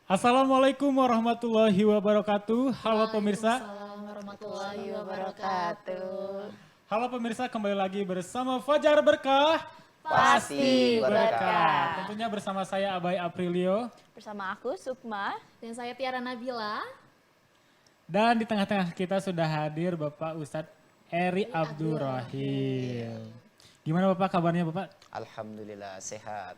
Assalamualaikum warahmatullahi wabarakatuh. Halo pemirsa. Waalaikumsalam warahmatullahi wabarakatuh. Halo pemirsa, kembali lagi bersama Fajar Berkah. Pasti berkah. Tentunya bersama saya Abai Aprilio. Bersama aku Sukma. Dan saya Tiara Nabila. Dan di tengah-tengah kita sudah hadir Bapak Ustadz Eri Abdurrahim. Gimana Bapak kabarnya Bapak? Alhamdulillah sehat.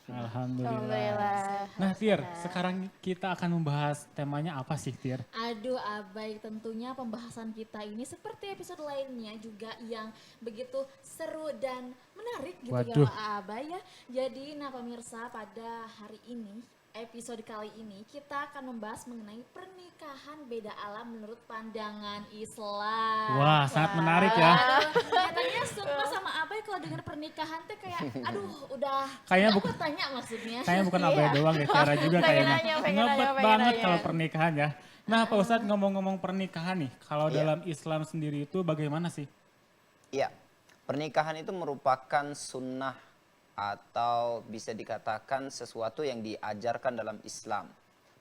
Alhamdulillah. Nah Tir, sekarang kita akan membahas temanya apa sih Tir? Aduh Abai, tentunya pembahasan kita ini seperti episode lainnya juga yang begitu seru dan menarik gitu Waduh. ya Pak Abai ya. Jadi nah pemirsa, pada hari ini, episode kali ini kita akan membahas mengenai pernikahan beda alam menurut pandangan Islam. Wah, sangat menarik ya. Aduh, kelihatannya Sukma sama Abai kalau dengar pernikahan tuh kayak aduh udah Kayaknya nggak bukan- bertanya maksudnya. Kayaknya bukan Abai doang ya, Tiara juga Pengen kayaknya. nanya, pengen Ngebet nanya, pengen banget nanya. kalau pernikahan ya. Nah Pak Ustadz ngomong-ngomong pernikahan nih, kalau Iya. dalam Islam sendiri itu bagaimana sih? Iya, pernikahan itu merupakan sunnah atau bisa dikatakan sesuatu yang diajarkan dalam Islam.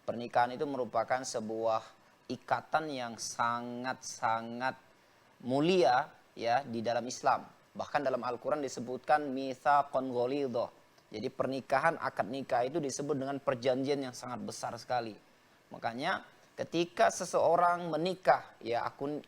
Pernikahan itu merupakan sebuah ikatan yang sangat-sangat mulia ya di dalam Islam. Bahkan dalam Al-Quran disebutkan mitsaqan ghalidhah. Jadi pernikahan, akad nikah itu disebut dengan perjanjian yang sangat besar sekali. Makanya ketika seseorang menikah, ya aku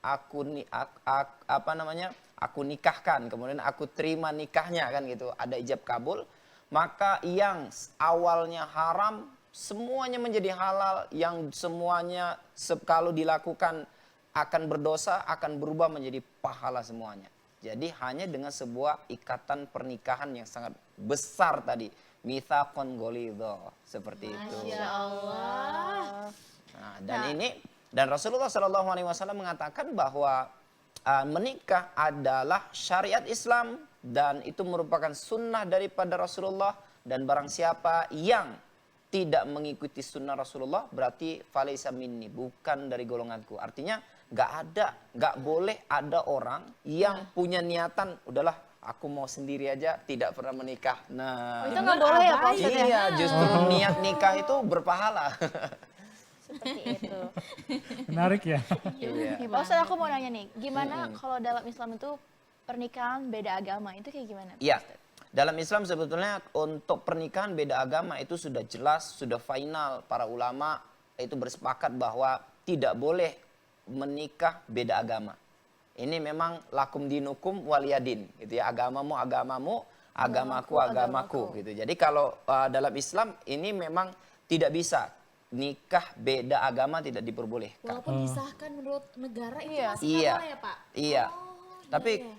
nikahkan, kemudian aku terima nikahnya kan gitu, ada ijab kabul, maka yang awalnya haram semuanya menjadi halal, yang semuanya kalau dilakukan akan berdosa, akan berubah menjadi pahala semuanya. Jadi hanya dengan sebuah ikatan pernikahan yang sangat besar tadi, mitsaqan ghalidhah, seperti itu. Masya Allah. Nah, dan Rasulullah SAW mengatakan bahwa menikah adalah syariat Islam dan itu merupakan sunnah daripada Rasulullah, dan barang siapa yang tidak mengikuti sunnah Rasulullah berarti falaisa minni, bukan dari golonganku. Artinya nggak boleh ada orang yang punya niatan udahlah aku mau sendiri aja, tidak pernah menikah. Nah, Itu nggak boleh ya Pak Abai. Ustadz ya? iya, justru niat nikah itu berpahala. Seperti itu. Menarik ya. Iya. Nih, Pak Ustadz aku mau nanya nih, gimana kalau dalam Islam itu pernikahan beda agama itu kayak gimana? Pak Iya, Ustadz? dalam Islam sebetulnya untuk pernikahan beda agama itu sudah jelas, sudah final. Para ulama itu bersepakat bahwa tidak boleh menikah beda agama. Ini memang lakum dinukum waliyadin, gitu ya. Agamamu agamamu, agamaku agamaku, gitu. Jadi kalau dalam Islam ini memang tidak bisa nikah beda agama, tidak diperbolehkan. Walaupun disahkan menurut negara itu Iya. masih nggak Iya. boleh ya Pak? Iya. Oh, Tapi iya.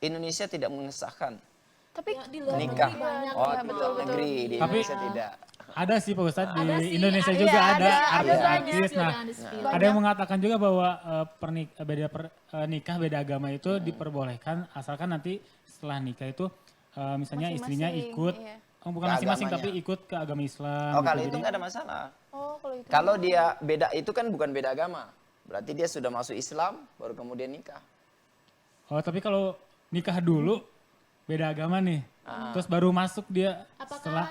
Indonesia tidak mengesahkan Tapi Ya, di luar nikah. negeri banyak. Oh, Iya, di betul, luar betul. negeri, di Tapi- Indonesia tidak. Ada sih Pak Ustadz, di Ada sih, Indonesia ada. juga Iya, ada ada artis-artis. banyak. Nah, Jangan ada yang mengatakan juga bahwa nikah beda agama itu diperbolehkan asalkan nanti setelah nikah itu misalnya istrinya Masing-masing, ikut, iya. bukan Ke masing-masing agamanya. tapi ikut ke agama Islam. Oh, gitu. kalau itu Jadi- nggak ada masalah. Oh, kalau itu. Kalau dia beda itu kan bukan beda agama. Berarti dia sudah masuk Islam baru kemudian nikah. Oh tapi kalau nikah dulu beda agama nih, terus baru masuk dia Apakah setelah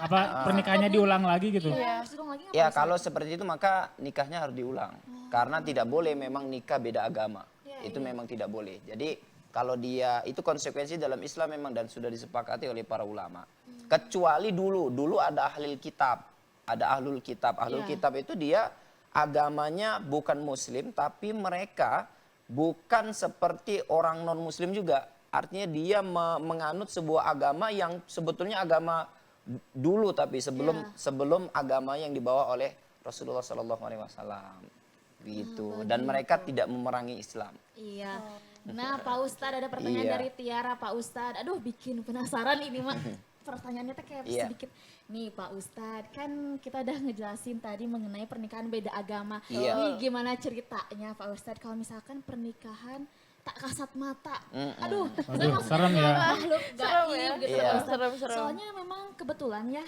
pernikahannya diulang lagi gitu. Iya, harus diulang lagi nggak, Ya Pak Ustadz? kalau seperti itu maka nikahnya harus diulang. Karena tidak boleh memang nikah beda agama. Iya, Itu memang tidak boleh. Jadi kalau dia itu konsekuensi dalam Islam memang dan sudah disepakati oleh para ulama. Kecuali dulu ada ahlul kitab. Ada ahlul kitab. Ahlul Iya. kitab itu dia agamanya bukan muslim tapi mereka bukan seperti orang non muslim juga. Artinya dia menganut sebuah agama yang sebetulnya agama dulu tapi sebelum agama yang dibawa oleh Rasulullah SAW gitu. Dan mereka tidak memerangi Islam. Iya. Nah Pak Ustadz ada pertanyaan Iya. dari Tiara Pak Ustadz. Aduh bikin penasaran ini mah. Pertanyaannya tuh kayak Iya. sedikit. Nih Pak Ustadz kan kita udah ngejelasin tadi mengenai pernikahan beda agama. Iya. Nih gimana ceritanya Pak Ustadz kalau misalkan pernikahan tak kasat mata. Aduh, saya Waduh, maksudnya serem ya. makhluk Serem gaib ya. gitu Iya. Pak Ustadz. Serem-serem. Soalnya memang kebetulan ya,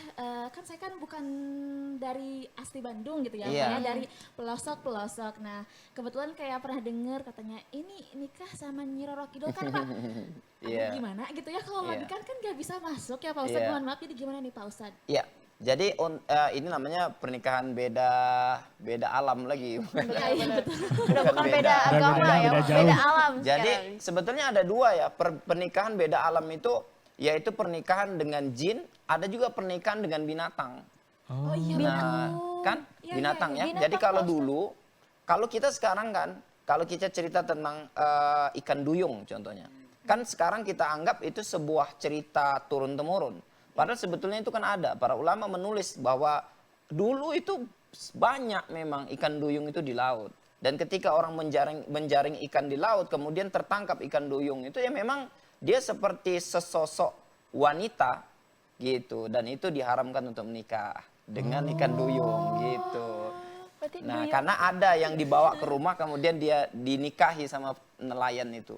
kan saya kan bukan dari asli Bandung gitu ya, Iya. Pak ya, dari pelosok-pelosok. Nah, kebetulan kayak pernah dengar katanya ini nikah sama Nyi Roro Kidul kan Pak. Aduh, Iya. gimana gitu ya kalau Iya. lagi kan gak bisa masuk ya Pak Ustadz. Iya. Mohon maaf, jadi gimana nih Pak Ustadz? Ya, Jadi ini namanya pernikahan beda alam lagi. Iya, iya, betul. Udah bukan beda agama beda- ya, beda jauh. beda alam Jadi sekarang. sebetulnya ada dua ya, pernikahan beda alam itu yaitu pernikahan dengan jin, ada juga pernikahan dengan binatang. Oh iya Nah, betul. kan Iya, binatang iya, ya. binatang, Jadi kalau Pak Ustadz. dulu, kalau kita sekarang kan, kalau kita cerita tentang ikan duyung contohnya, kan sekarang kita anggap itu sebuah cerita turun temurun. Padahal sebetulnya itu kan ada. Para ulama menulis bahwa dulu itu banyak memang ikan duyung itu di laut. Dan ketika orang menjaring ikan di laut, kemudian tertangkap ikan duyung itu ya memang dia seperti sesosok wanita gitu. Dan itu diharamkan untuk menikah dengan ikan duyung gitu. Berarti Nah, duyung. karena ada yang dibawa ke rumah kemudian dia dinikahi sama nelayan itu.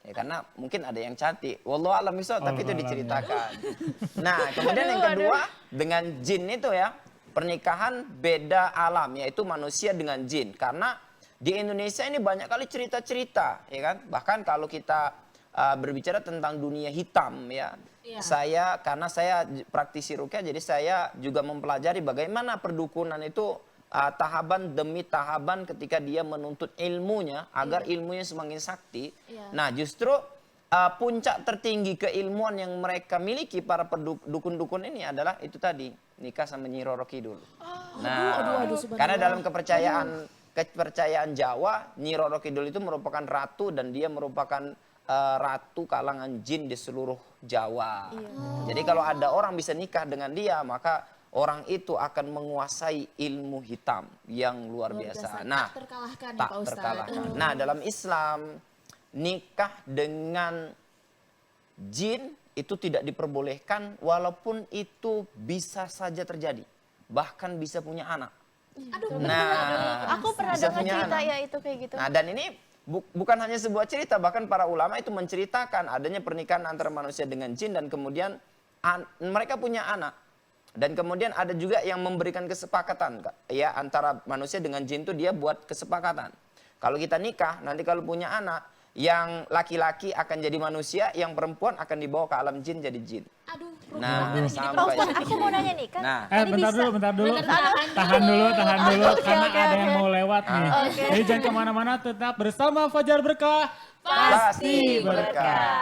Ya, karena mungkin ada yang cantik. Wallahu a'lam bishawab, tapi itu Wallahu a'lam, ya. diceritakan. Nah, kemudian yang kedua dengan jin itu ya, pernikahan beda alam yaitu manusia dengan jin. Karena di Indonesia ini banyak kali cerita-cerita, ya kan? Bahkan kalau kita berbicara tentang dunia hitam ya. Iya. Karena saya praktisi ruqyah, jadi saya juga mempelajari bagaimana perdukunan itu tahapan demi tahapan ketika dia menuntut ilmunya agar ilmunya semakin sakti. Iya. Nah, justru puncak tertinggi keilmuan yang mereka miliki para dukun-dukun ini adalah itu tadi, nikah sama Nyi Roro Kidul. aduh, subhanallah. Karena dalam kepercayaan Jawa, Nyi Roro Kidul itu merupakan ratu dan dia merupakan ratu kalangan jin di seluruh Jawa. Jadi kalau ada orang bisa nikah dengan dia, maka orang itu akan menguasai ilmu hitam yang luar biasa. Nah, tak terkalahkan ya tak Pak Ustadz. terkalahkan. Nah, dalam Islam nikah dengan jin itu tidak diperbolehkan walaupun itu bisa saja terjadi. Bahkan bisa punya anak. Aduh, Nah, Aku pernah bisa dengar punya cerita anak. ya itu kayak gitu. Nah, dan ini bukan hanya sebuah cerita, bahkan para ulama itu menceritakan adanya pernikahan antara manusia dengan jin dan kemudian mereka punya anak. Dan kemudian ada juga yang memberikan kesepakatan, Kak. Ya, antara manusia dengan jin itu dia buat kesepakatan. Kalau kita nikah, nanti kalau punya anak, yang laki-laki akan jadi manusia, yang perempuan akan dibawa ke alam jin jadi jin. Aduh, Nah, jadi Pak sampai Ustadz, aku mau nanya nih kan. Nah, bentar bisa. dulu, bentar dulu. Bentar, Tahan dulu, Oke, karena oke, ada oke. yang mau lewat nih. Oke. Jadi jangan kemana-mana, tetap bersama Fajar Berkah. pasti berkah.